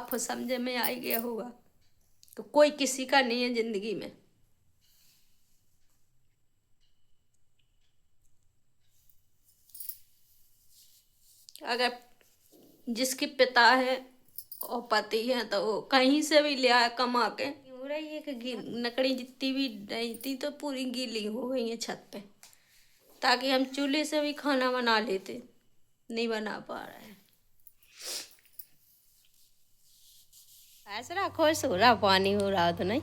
आपको समझ में आ ही गया होगा तो कोई किसी का नहीं है जिंदगी में। अगर जिसके पिता है और पति है तो वो कहीं से भी ले आया कमा के। हो रही है कि लकड़ी जितनी भी नहीं थी तो पूरी गीली हो गई है छत पे, ताकि हम चूल्हे से भी खाना बना लेते, नहीं बना पा रहे हैं। ऐसा खुश हो रहा, पानी हो रहा तो नहीं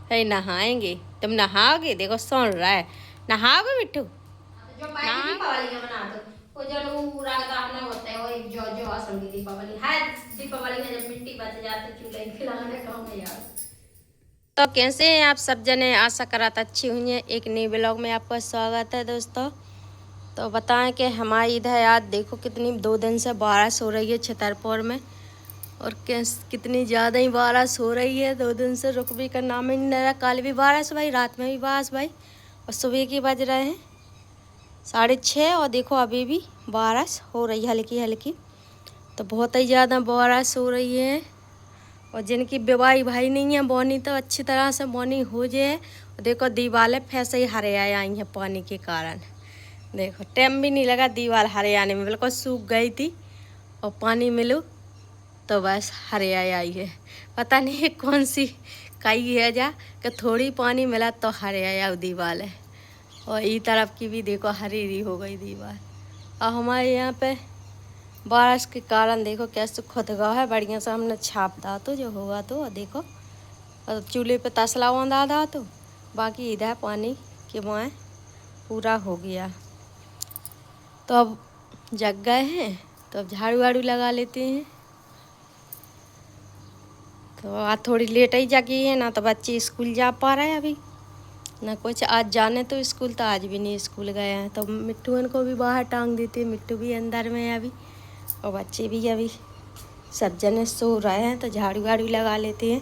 है। नहाएंगे, तुम नहाओगे? देखो सुन रहा है, नहाओगे मिट्टू? जो दीपावली का बना दो वो जो हमने होता है वो एक जो असम की दीपावली है। दीपावली में जब मिट्टी बच जाती चूल्हे खिलाने काम में यार। तो कैसे हैं आप सब जने? आशा करात अच्छी हुई है। एक नए ब्लॉग में आपका स्वागत है दोस्तों। तो बताएं कि हमारी इधर आज देखो कितनी 2 दिन से बारिश हो रही है छतरपुर में, और कितनी ज़्यादा ही बारिश हो रही है। 2 दिन से रुक भी का नाम ही नहीं ले रहा। कल भी बारिश भाई, रात में भी बारिश भाई, और सुबह के बज रहे हैं 6:30 और देखो अभी भी बारिश हो रही है हल्की हल्की। तो बहुत ही ज़्यादा बारिश हो रही है। और जिनकी विवाही भाई नहीं है बोनी तो अच्छी तरह से बोनी हो जाए। और देखो दीवारें फैसे ही हरे आए आई हैं पानी के कारण। देखो टाइम भी नहीं लगा दीवार हरे आने में, बिल्कुल सूख गई थी और पानी मिलू तो बस हरे आई है। पता नहीं कौन सी कई है जा कि थोड़ी पानी मिला तो हरे आया दीवार है। और ई तरफ की भी देखो हरी हरी हो गई दीवार। और हमारे यहाँ पे बारिश के कारण देखो कैसे खुदगा है बढ़िया से हमने छाप दा तो जो होगा तो। और देखो और चूल्हे पे तसला बांधा था तो बाकी इधर पानी के मुँह पूरा हो गया। तो अब जग गए हैं तो अब झाड़ू वाड़ू लगा लेते हैं। तो आज थोड़ी लेट ही जगी है ना, तो बच्चे स्कूल जा पा रहे हैं अभी ना कुछ। आज जाने तो स्कूल तो आज भी नहीं स्कूल गए हैं। तो मिट्टू को भी बाहर टांग देते, मिट्टू भी अंदर में है अभी और बच्चे भी अभी सब जने सो रहे हैं। तो झाड़ू वाड़ू लगा लेते हैं।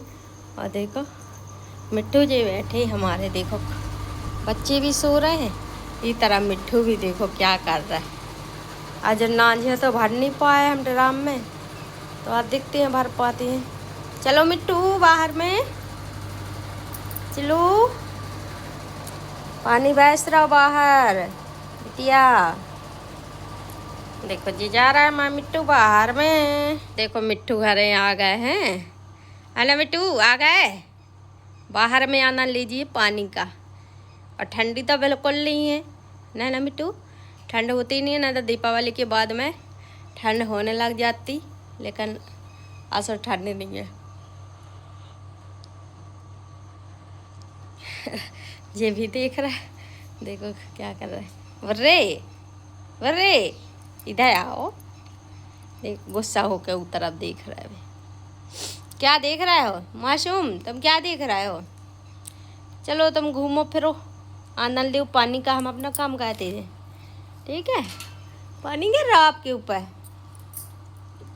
और देखो मिट्टू जी बैठे हमारे, देखो बच्चे भी सो रहे हैं, इस तरह मिट्टू भी देखो क्या कर रहा है। आज नाज है तो भर नहीं पाए हम ड्राम में, तो आज देखते हैं भर पाते हैं। चलो मिट्टू बाहर में चलो, पानी बहस रहा बाहर बिटिया। देखो जी जा रहा है माँ मिट्टू बाहर में। देखो मिट्टू घरे आ गए हैं। हेलो मिट्टू आ गए। बाहर में आना लीजिए पानी का। और ठंडी तो बिल्कुल नहीं है ना ना मिट्टू, ठंड होती नहीं है ना। तो दीपावली के बाद में ठंड होने लग जाती, लेकिन असर ठंड नहीं है। ये भी देख रहा है, देखो क्या कर रहा है। वर्रे वर्रे इधर आओ। देख गुस्सा होकर उस तरफ देख रहा है। क्या देख रहे हो मासूम, तुम क्या देख रहे हो? चलो तुम घूमो फिरो, आनंद लो पानी का। हम अपना काम करते हैं, ठीक है। पानी गिर रहा आपके ऊपर,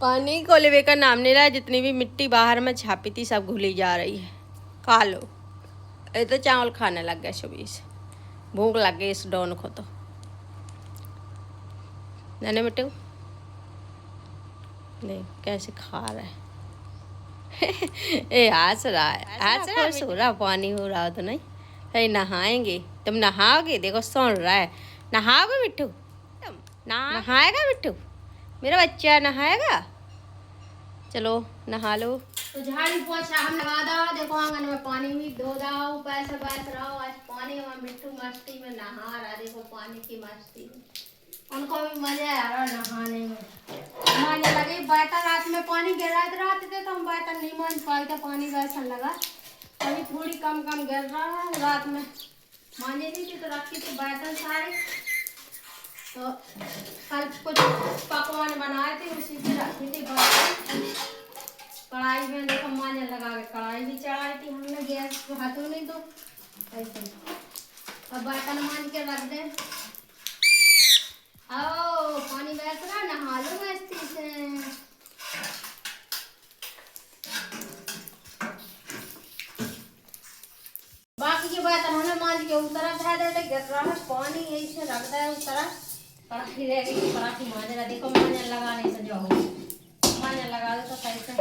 पानी को लेवे का नाम नहीं रहा। जितनी भी मिट्टी बाहर में छापी थी सब घुली जा रही है। खा लो। ये तो चावल खाने लग गया सुबह से, भूख लग गई इस डॉन को। तो नैने मिट्टू देख कैसे खा रहा है। ए हंस रहा है, खुश हो रहा, पानी हो रहा तो नहीं है। नहाएंगे, तुम नहाओगे? देखो सुन रहा है, नहाओगे मिट्टू? नहाएगा मिट्टू मेरा बच्चा, नहाएगा? चलो नहा लो। तो झाड़ू पोछा हम लगा दो। देखो आंगन में पानी भी धो दाओ, पैसे बैठ रहो। आज पानी में मिट्टू मस्ती में नहा रहा। देखो पानी की मस्ती में उनको भी मजा आ रहा नहाने में। माने लगे बर्तन रात में पानी गिर रहा थे तो हम बर्तन नहीं मान पाए थे, पानी वैसा लगा। अभी थोड़ी कम कम गिर रहा है। रात में मांझे नहीं थी तो रखी थी बर्तन सारे। तो कल कुछ पकवान बनाए थे उसी से रखी थी बर्तन। कढ़ाई में देखो मांझे लगा के कढ़ाई भी चढ़ाई थी हमने गैस पे, हाथों नहीं तो ऐसे। अब बर्तन मांझ के रख दे। आओ पानी बह रहा, नहा लो मस्ती से। बाकी के बर्तन हमने मांझ के उस तरफ धर देते, गिर रहा है पानी यही से रख दे उस तरफ। कड़ाही रह गई, कड़ाही मांझ रहा। देखो मांझा लगा नहीं से जाओ, मांझा लगा दो तो सही से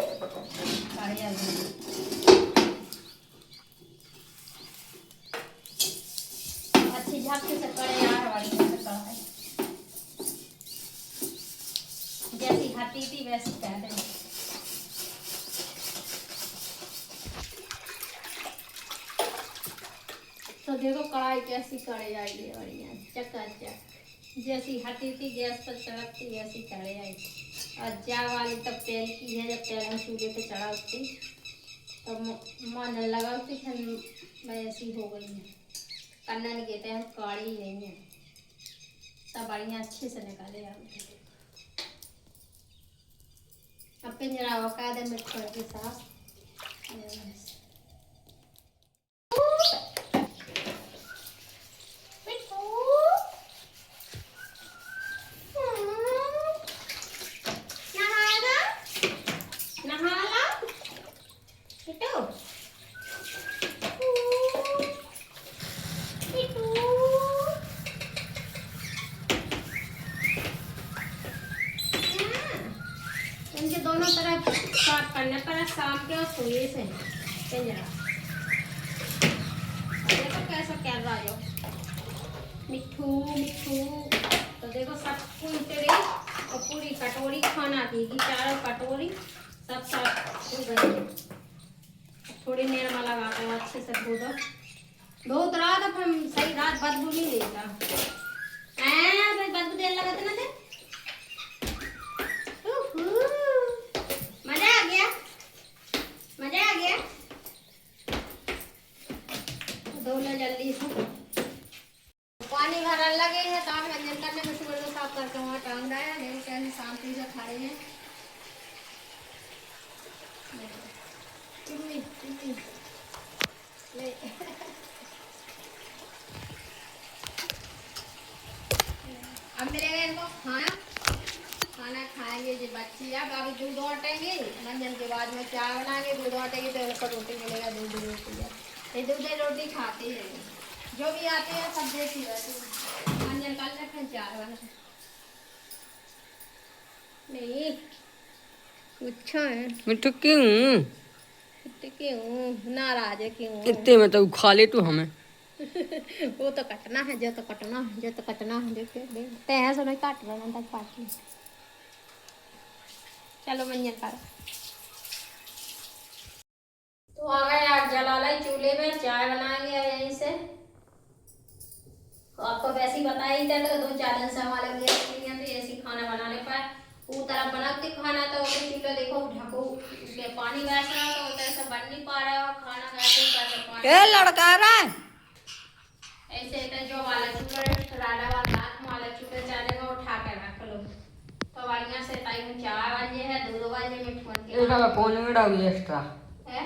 गैस कर दें। तो देखो कढ़ाई कैसी कढ़े आई है बढ़िया चकाचक, जैसी हटी थी गैस पर चढ़ती वैसी कढ़े आई। और जा वाली तब तेल की है, जब तेल हम चूल्हे पे चढ़ाती तब मन लगा उसकी फिर मैं ऐसी हो गई है। करना नहीं कहते हैं कढ़ी ही नहीं है, सब बढ़िया अच्छे से निकाले हम। अब पिंजरा वका दे मिर्च के साथ। इनके दोनों तरफ साफ करने पर शाम के और सुबह से पिंजरा देखो कैसा कर रहा है मिठू मिठू। तो देखो सब पूरी और पूरी कटोरी खाना की चारों कटोरी सब साफ हो गई। थोड़ी नेरमा लगाते हैं अच्छे से धो दो, धो रहा था फिर सही रात बदबू नहीं देगा। बदबू देने लगा था ना थे। मजा आ गया, मजा आ गया। धो लो जल्दी से। पानी भरने लगे हैं तो व्यंजन करने में सुबह साफ करके वहाँ टांग रहा है। नहीं कैसे शांति से खा रहे हैं। अब मिलेगा इनको खाना, खाना खाएंगे जो बच्ची। अब अभी दूध औटेंगे, मंजन के बाद में चाय बनाएंगे, दूध औटेंगे तो उसको रोटी मिलेगा, दूध रोटी है। ये दूध रोटी खाते हैं, जो भी आते हैं सब देती रहती है। मंजन कल रखें चाय बना नहीं अच्छा है। मिठू क्यों क्यों नाराज है क्यों? इतने में तो खा ले तू हमें। वो तो कटना है, जो तो कटना है, जो तो कटना है। देखिए देखते हैं सो नहीं काट रहा तक काट ली। चलो मंजन कर। तो आ गए आप जला लाई चूल्हे में, चाय बनाएंगे यहीं से। आपको वैसे ही बता ही था तो 2-4 दिन से हमारे गैस नहीं है तो ऐसी खाना बनाने पाए। वो तरफ बनाते खाना तो चूल्हा देखो ढको उसके पानी बह रहा तो उधर से बन नहीं पा रहा है खाना कैसे ए लड़का रहा है ऐसे तो जो वाला चूल्हा राडा वाला चूल्हा चालेगा उठा के रख लो तो बढ़िया से टाइम 4 बजे है 2 बजे में फोन के एक अब फोन में डाल एक्स्ट्रा है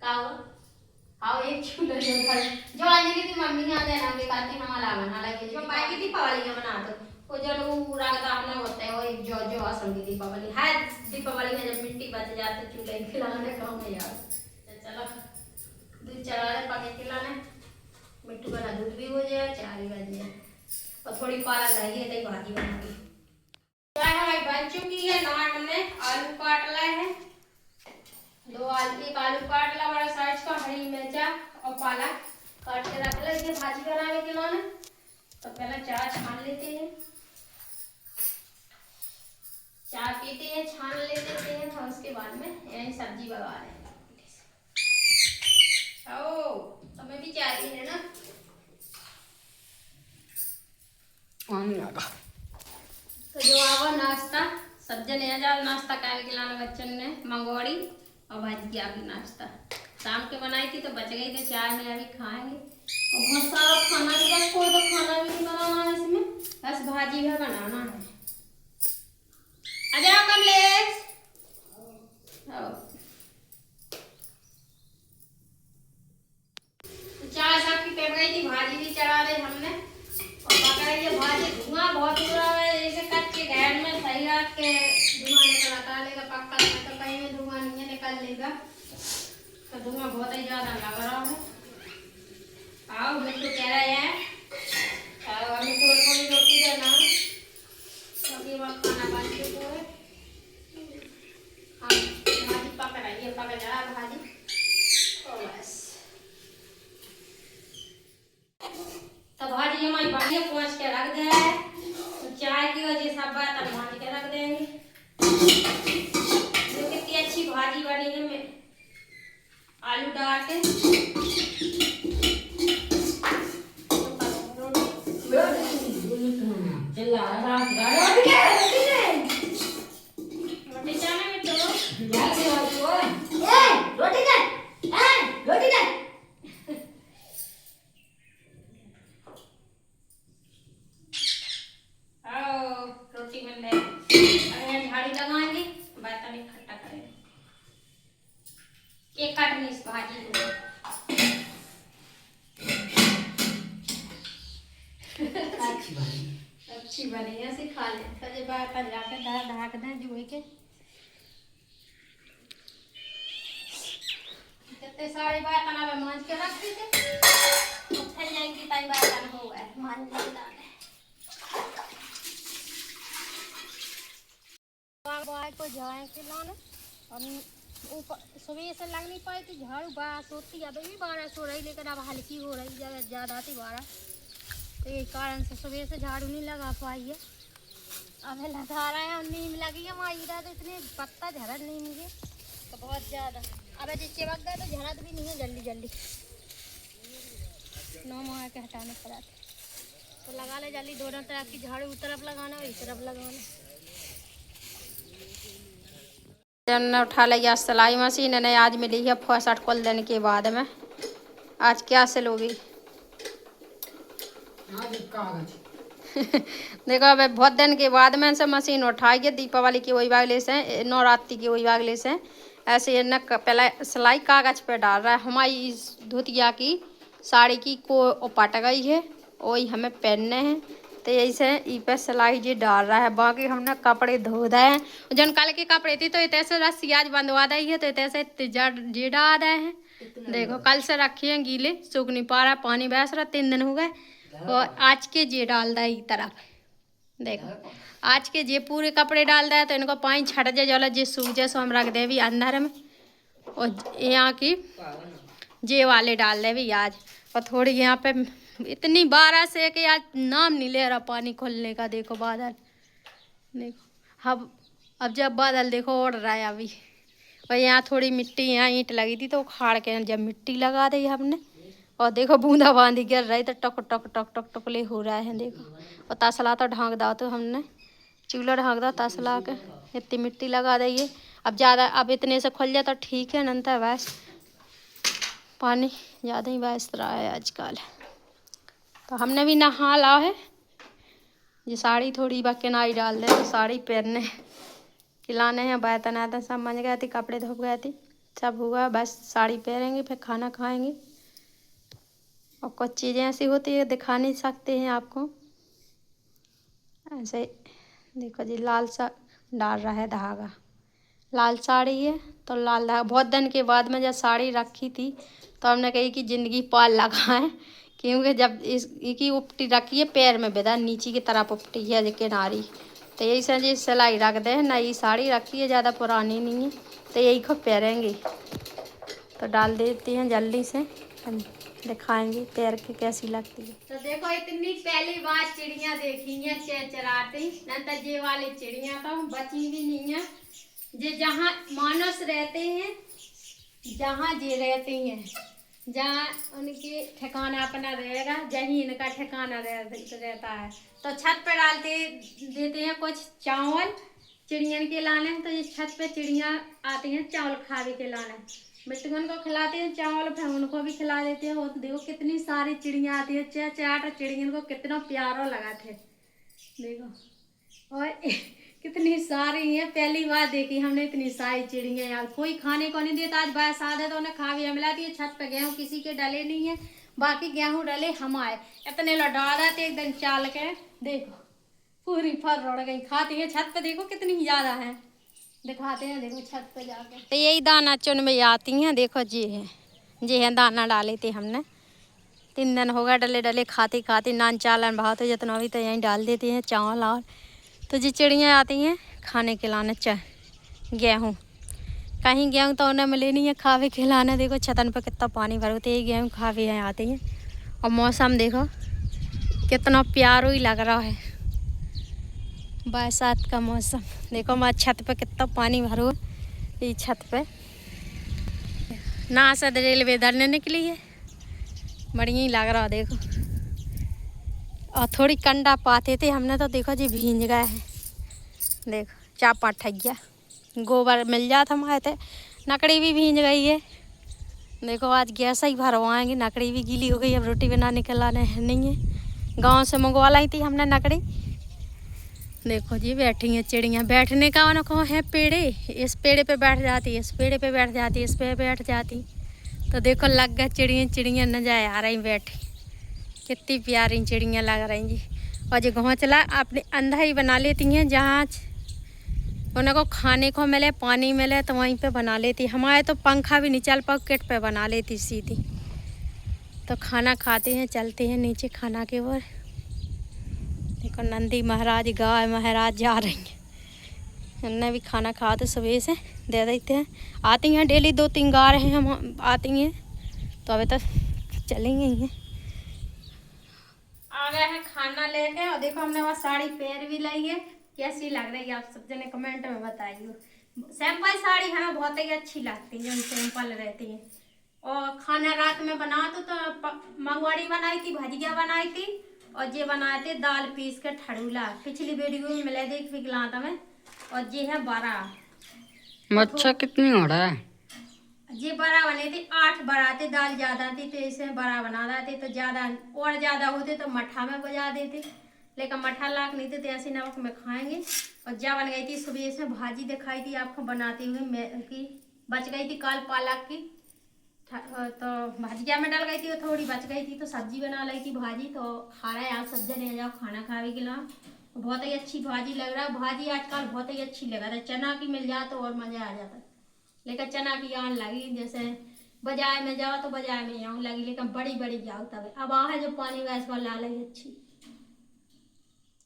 काओ आओ एक चूल्हा जो अंजलि की मम्मी आ देना के काती हमारा बना लगे जो पाई की दीपावली में बना दो वो जब रागता हमने होता है वो एक जो असम की दीपावली है। दीपावली में जब मिट्टी बच जाती चूल्हे खिलाने गाँव में यार चलो दूध चला रहे पके खिलाने मिट्टू का दूध भी हो जाए 4 ही बज जाए और थोड़ी पालक रही है तो भाजी बनाऊंगी। चाय हमारी बन चुकी है। नॉन हमने आलू काट लाए हैं, 2 आलू, एक आलू काट ला बड़ा साइज का, हरी मिर्चा और पालक काट के रख ला इसे भाजी बनाने के लिए। तो पहले चाय छान लेते हैं, चाय पीते हैं छान ले लेते हैं और उसके बाद में यही सब्जी बना रहे हैं। ओ तुम्हें भी चाय पीने ना तो जो आवा नाश्ता सब जने आ जाओ नाश्ता खाने के लाने बच्चन ने मंगवाड़ी और भाजी की आगे नाश्ता शाम के बनाई थी तो बच गई थी चाय में अभी खाएंगे। और बहुत सारा खाना भी बस कोई तो खाना भी नहीं बनाना है इसमें बस भाजी भी बनाना है। आ जाओ कमलेश चाय सबकी पेट गई थी भाजी भी चढ़ा दी हमने और पका रही है भाजी। धुआं बहुत हो रहा है जैसे कच्चे गैस में सही रात के धुआं निकल आता लेगा पक्का में तो कहीं में धुआं नहीं निकल लेगा तो धुआं बहुत ही ज्यादा लग रहा है। आओ मिट्टू कह रहा है आओ मिट्टू को थोड़ी रोटी देना क्योंकि वह खाना बन चुका है। हाँ भाजी पक रही है पक जा भाजी और बस तो भाजी हमारी बढ़िया पोंछ के रख दे है तो चाय की वजह सब बात अब भाजी के रख देंगे। अच्छी भाजी बनी है। मैं आलू डाल के रोटी जाने में तो आओ रोटी बन रही। अब यहाँ झाड़ी लगाएंगे, बर्तन इकट्ठा करेंगे। एक काटनी इस भाजी को अच्छी बनी है, ऐसे खा ले। सजे बर्तन जाके ढाक दें जुए के। कितने सारे बर्तन अब मांज के रख देते, उठे जाएंगी ताई बर्तन हो गए मांज डाले। बाय को जाए के लाने और ऊपर सुबह से लग नहीं पाई थी झाड़ू बारिश होती, अब भी बारिश हो रही लेकिन अब हल्की हो रही, ज़्यादा थी बारिश, तो यही कारण से सुबह से झाड़ू नहीं लगा पाई है। अब लगा रहे हैं, नीम लगी है माईरा तो इतने पत्ता झड़त नीम के तो बहुत ज़्यादा। अब जो चिपक गए तो झड़त भी नहीं है जल्दी जल्दी, 9 माह के हटाने पड़ा तो लगा ले जल्दी। दोनों तरफ की झाड़ू उस तरफ लगाना और इस तरफ लगाना। ने उठा लिया सिलाई मशीन ने आज मिली है 65 खोल देने के बाद में। आज क्या सिल होगी देखो अब बहुत दिन के बाद में से मशीन उठाई है। दीपावली की वही वागले से, नवरात्रि की वही वागले से ऐसे न पहले सिलाई कागज पे डाल रहा है। हमारी इस धोतिया की साड़ी की को पट गई है, वही हमें पहनने हैं तो यही से ई पे सिलाई जी डाल रहा है। बाकी हमने कपड़े धो दे हैं, जन कल के कपड़े थी तो इतने से रस्सी आज बंधवा दी है तो इतने से जी डाल रहे हैं। देखो कल से रखी है गीले, सूख नहीं पा रहा, पानी बहस रहा, 3 दिन हो गए। और आज के जे डाल दे एक तरफ, देखो आज के जे पूरे कपड़े डाल दे तो इनको पानी छट जाए जला जे सूख जाए सो हम रख दे भी अंदर में। और यहाँ की जे वाले डाल दे भी आज। और थोड़ी यहाँ पे इतनी बारिश है कि आज नाम नहीं ले रहा पानी खुलने का। देखो बादल, देखो अब जब बादल देखो उड़ रहा है अभी। और यहाँ थोड़ी मिट्टी, यहाँ ईंट लगी थी तो उखाड़ के जब मिट्टी लगा दी हमने। और देखो बूंदा बांदी गिर रही तो टक टक टक टक टकले हो रहा है देखो। और तसला तो ढाँक दो, तो हमने चूल्हा ढाँक दो तसला के, इतनी मिट्टी लगा दी है। अब ज़्यादा अब इतने से खुल जाए तो ठीक है, नंतर बस पानी ज़्यादा ही बहस रहा है आजकल। तो हमने भी नहा ला है। ये साड़ी थोड़ी किनारी डाल दे तो साड़ी पहनने खिलाने हैं, बर्तन आते सब मंज गए थे, कपड़े धोप गए थे, सब हुआ। बस साड़ी पहनेंगे फिर खाना खाएंगे। और कुछ चीज़ें ऐसी होती है दिखा नहीं सकते हैं आपको। ऐसे देखो जी लाल सा डाल रहा है धागा, लाल साड़ी है तो लाल धागा। बहुत दिन के बाद में जब साड़ी रखी थी तो हमने कही कि ज़िंदगी पाल लगाएं, क्योंकि जब इसकी उपटी रखी है पैर में बेदा नीचे की तरफ उपटी है किनारी, तो यही से जी सिलाई रख दे। नई साड़ी रखी है, ज़्यादा पुरानी नहीं है, तो यही को पहनेंगे। तो डाल देती हैं जल्दी से, दिखाएंगे पैर के कैसी लगती है। तो देखो इतनी पहली बार चिड़िया देखी है चहचहाती, नंतर ये वाली चिड़िया तो बची भी नहीं है। जे जहाँ मानस रहते हैं, जहाँ जे रहते हैं, जहाँ उनके ठिकाना अपना रहेगा, जहीं इनका ठिकाना रहता है। तो छत पे डालते देते हैं कुछ चावल चिड़ियन के लाने। तो ये छत पे चिड़िया आती हैं चावल खाने के लाने, बिट्टुन को खिलाते हैं चावल, फिर उनको भी खिला देते हैं। और देखो कितनी सारी चिड़िया आती है, चहचहाट चिड़ियन को कितना प्यारा लगा थे देखो। और कितनी सारी है, पहली बार देखी हमने इतनी सारी चिड़िया यार। कोई खाने को नहीं देता, आज बरस आदे तो उन्हें खा भी मिलाती है। छत पे गेहूँ किसी के डले नहीं है, बाकी गेहूँ डले हम आए, इतने लौटा देते एक दिन चाल के। देखो पूरी फर रोड़ गई, खाती है छत पे, देखो कितनी ज़्यादा है, दिखाते हैं देखो छत पे जाके। तो यही दाना चुन में आती हैं, देखो जी है दाना डाले थे हमने, 3 दिन हो गए डले डले खाती खाती। नान चालन भाव तो जितना भी तो यहीं डाल देते हैं चावल। और तो जी चिड़िया आती हैं खाने खिलाने गेहूँ, कहीं गेहूँ तो उन्हें मिले नहीं है खावे खिलाने। देखो छतन पर कितना पानी भर होते हैं, गेहूँ खावे हैं आती हैं। और मौसम देखो कितना प्यारा ही लग रहा है, बरसात का मौसम। देखो हमारे छत पे कितना पानी भरो, ये छत पे नासद रेलवे धरने निकली है, बढ़िया ही लग रहा देखो। और थोड़ी कंडा पाते थे हमने तो देखो जी भींज गए हैं, देखो चापा ठगिया गोबर मिल जाता हमारे थे। नकड़ी भी भींज गई है, देखो आज गैस ही भरवाएंगे, नकड़ी भी गीली हो गई, अब रोटी बनाने के लाने नहीं है। गांव से मंगवा लाई थी हमने नकड़ी। देखो जी बैठी हैं चिड़ियाँ, बैठने का उनको है पेड़े, इस पेड़े पे बैठ जाती, इस पेड़े पे बैठ जाती, इस पे बैठ जाती। तो देखो लग गया चिड़ियाँ, चिड़ियाँ नजारे आ रही बैठी, कितनी प्यारी चिड़ियाँ लग रही जी। और जो घोंसला अपने अंदर ही बना लेती हैं, जहाँ उनको खाने को मिले पानी मिले तो वहीं पे बना लेती। हमारे तो पंखा भी नहीं चल पॉकेट पे बना लेती सीधी। तो खाना खाते हैं, चलते हैं नीचे खाना के ओर। देखो नंदी महाराज गाय महाराज जा रही हैं, उन्हें भी खाना खा तो सुबह से दे देते हैं। आती हैं डेली 2-3 गाय हैं हम आती हैं, तो अभी तक चलेंगे ही हैं। आ गए हैं खाना लेके, और देखो हमने वहाँ साड़ी पहन भी लाई है, कैसी लग रही है आप सब जने कमेंट में बताइए। सिंपल साड़ी हमें बहुत ही अच्छी लगती है, जो सिंपल रहती है। और खाना रात में बना तो मंगवाड़ी बनाई थी, भजिया बनाई थी, और ये बनाए थे दाल पीस के ठड़ूला, पिछली वीडियो में मिले देख फिकला था मैं। और ये है बड़ा मच्छा कितनी हो रहा है? ये बड़ा बने थे, 8 बड़ा थे, दाल ज्यादा थी तो इसे बड़ा बना देते, तो ज्यादा और ज्यादा होते तो मठा में बजा देते, लेकिन मठा लाख नहीं थे तो ऐसे नमक में खाएंगे। और जा बन गई थी सुबह से भाजी दिखाई थी आपको बनाते हुए की, बच गई थी काल पालक की, तो भाजिया में डल गई थी, वो थोड़ी बच गई थी तो सब्जी बना ली थी भाजी। तो खा रहे हैं आप सब जने, जाओ खाना खावे के लिए, बहुत ही अच्छी भाजी लग रहा है। भाजी आजकल बहुत ही अच्छी लगा था, चना की मिल जाए तो और मजा आ जाता, लेकिन चना की आन लगी, जैसे बाजार में जाओ तो बाजार में आऊँ लगी, लेकिन बड़ी बड़ी जाओ तब अब आ है जो पानी वैस को ला लगी अच्छी।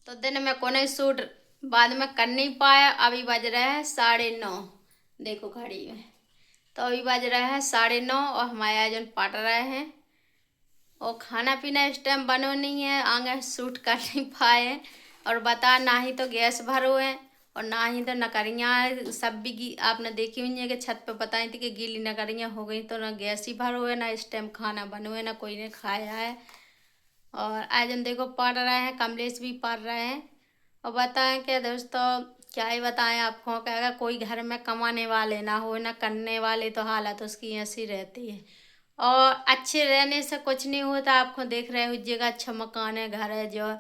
तो दिन में कोने सूट बाद में कर नहीं पाया। अभी बज रहे हैं 9:30, देखो घड़ी में, तो अभी बज रहे हैं 9:30 और हमारे आयोजन पट रहे हैं। और खाना पीना इस टाइम बनो नहीं है, आगे शूट कर नहीं पाए। और बता ना ही तो गैस भरो है और ना ही तो नकरियाँ सब भी आपने देखी हुई है कि छत पे बताई थी कि गीली नकरियाँ हो गई, तो ना गैस ही भरो है, ना इस टाइम खाना बनो है, ना कोई ने खाया है। और आयोजन देखो पढ़ रहे हैं, कमलेश भी पढ़ रहे हैं। और बताएं क्या दोस्तों, क्या ही बताएं आपको, कि अगर कोई घर में कमाने वाले ना हो, ना करने वाले, तो हालत उसकी ऐसी रहती है। और अच्छे रहने से कुछ नहीं होता, आपको देख रहे हो जगह अच्छा मकान है, घर है जो,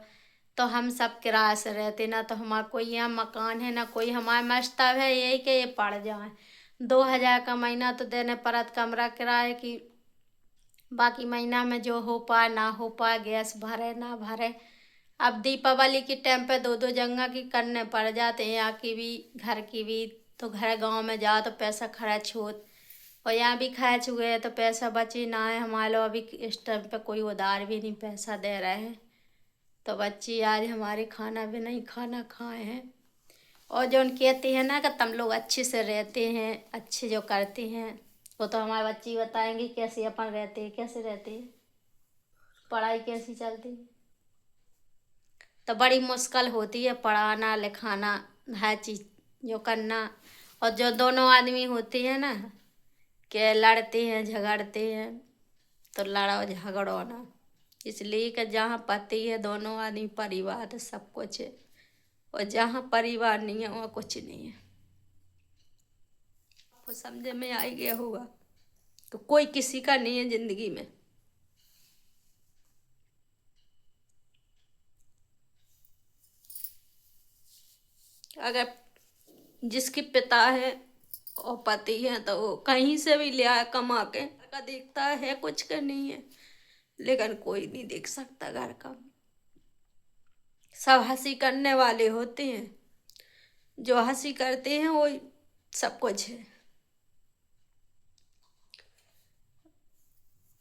तो हम सब किराए से रहते, ना तो हमारा कोई यहाँ मकान है, ना कोई हमारा मस्तब है यही कि ये पड़ जाए। 2,000 का महीना तो देने परत कमरा किराए की, बाकी महीना में जो हो पाए ना हो पाए, गैस भरे ना भरे। अब दीपावली के टाइम पे 2-2 जगह की करने पड़ जाते हैं, यहाँ की भी घर की भी। तो घर गांव में जाओ तो पैसा खर्च हो, और यहाँ भी खर्च हुए तो पैसा बचे ना है हमारे लोग। अभी इस टाइम पे कोई उधार भी नहीं पैसा दे रहे हैं, तो बच्ची आज हमारे खाना भी नहीं खाना खाए हैं। और जो उन कहते हैं ना कि तुम लोग अच्छे से रहते हैं, अच्छे जो करते हैं, वो तो हमारे बच्ची बताएंगे कैसे अपन रहते हैं, कैसे रहते हैं, पढ़ाई कैसी चलती है। तो बड़ी मुश्किल होती है पढ़ाना लिखाना, हर चीज़ जो करना। और जो दोनों आदमी होते हैं ना कि लड़ते हैं झगड़ते हैं, तो लड़ो झगड़ो ना, इसलिए कि जहाँ पति है दोनों आदमी परिवार है, सब कुछ है। और जहाँ परिवार नहीं है वहाँ कुछ नहीं है। आपको समझ में आ गया होगा, तो कोई किसी का नहीं है जिंदगी में। अगर जिसके पिता है और पति है तो वो कहीं से भी ले आया कमा के, का देखता है कुछ का नहीं है, लेकिन कोई नहीं देख सकता घर का। सब हंसी करने वाले होते हैं, जो हंसी करते हैं वो सब कुछ है।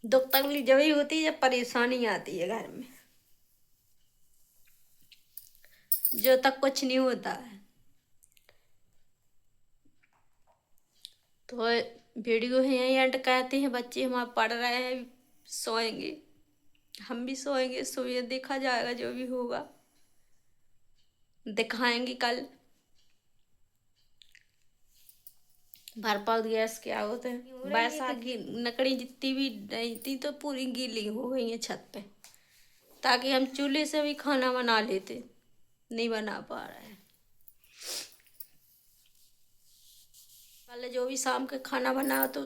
दुख तकलीफ जब ही होती है जब परेशानी आती है घर में, जो तक कुछ नहीं होता है। तो वीडियो है यहीं एंड कहते हैं, बच्चे हमारे पढ़ रहे हैं, सोएंगे, हम भी सोएंगे, सुबह देखा जाएगा जो भी होगा, दिखाएंगे कल। भरपाल गैस क्या होते हैं, बैसाखी लकड़ी जितनी भी नहीं थी तो पूरी गीली हो गई है छत पे, ताकि हम चूल्हे से भी खाना बना लेते, नहीं बना पा रहे हैं। पहले जो भी शाम के खाना बना तो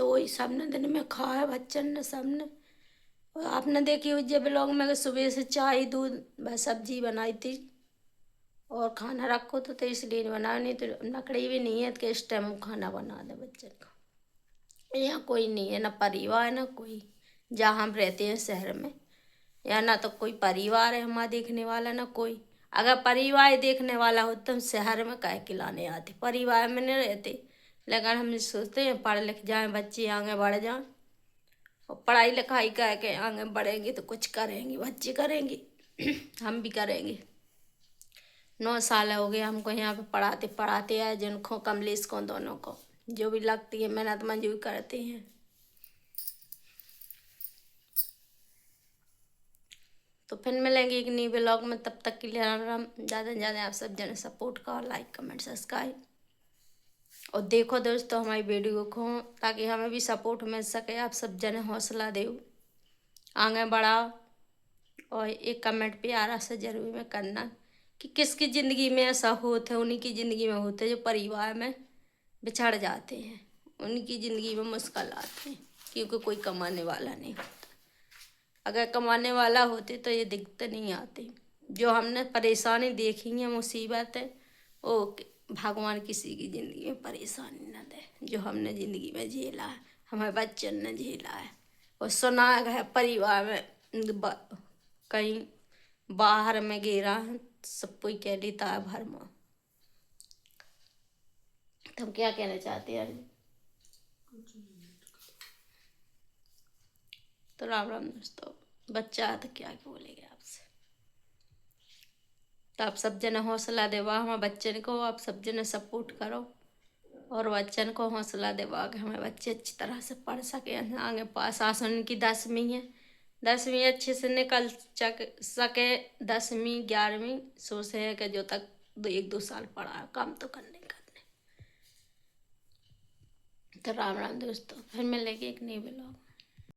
वही सबने दिन में खाया, बच्चन ने सबने। और आपने देखी हुई जब ब्लॉग में सुबह से चाय दूध व सब्जी बनाई थी और खाना रखो तो इसलिए नहीं बनाया, नहीं तो लकड़ी भी नहीं है तो इस टाइम हम खाना बना दे बच्चन का। यहाँ कोई नहीं है, ना परिवार ना कोई, जहाँ हम रहते हैं शहर में, यहाँ ना तो कोई परिवार है हमारा देखने वाला ना कोई। अगर परिवार देखने वाला हो तो हम शहर में काहे के लाने आते, परिवार में नहीं रहते। लेकिन हम सोचते हैं पढ़ लिख जाए बच्चे आगे बढ़ जाए, और पढ़ाई लिखाई करके आगे बढ़ेंगे तो कुछ करेंगे, बच्चे करेंगे हम भी करेंगे। 9 साल हो गए हमको यहाँ पे पढ़ाते पढ़ाते आए, जिनको कमलेश को दोनों को जो भी लगती है मेहनत मजदूरी करते हैं। तो फिर मिलेंगे एक नई ब्लॉग में, तब तक के लिए राम राम। ज़्यादा से ज़्यादा आप सब जने सपोर्ट करो, लाइक कमेंट सब्सक्राइब, और देखो दोस्तों हमारी वीडियो को, ताकि हमें भी सपोर्ट मिल सके। आप सब जने हौसला दो, आगे बढ़ाओ, और एक कमेंट प्यारा से जरूर में करना कि किसकी ज़िंदगी में ऐसा होता है। उन्हीं की ज़िंदगी में होते जो परिवार में बिछड़ जाते हैं, उनकी ज़िंदगी में मुश्किल आती है, क्योंकि कोई कमाने वाला नहीं होता। अगर कमाने वाला होते तो ये दिक्कत नहीं आती। जो हमने परेशानी देखी है, मुसीबत है, वो भगवान किसी की ज़िंदगी में परेशानी न दे। जो हमने ज़िंदगी में झेला है, हमारे बच्चन ने झेला है, और सुना है परिवार में कहीं बाहर में गिरा है, सब कोई कह लेता है भर में। तुम क्या कहना चाहते हैं? तो राम राम दोस्तों, बच्चा है तो क्या बोलेंगे आपसे। तो आप सब जने हौसला देवा हमारे बच्चन को, आप सब जने सपोर्ट करो, और बच्चन को हौसला देवा कि हमारे बच्चे अच्छी तरह से पढ़ सके, आगे पास। आज उनकी 10वीं है, 10वीं अच्छे से निकल सके, 10वीं 11वीं सोचे है कि जो तक 1-2 साल पढ़ा काम तो करने। तो राम राम दोस्तों, फिर मिलेंगे एक नई ब्लॉग।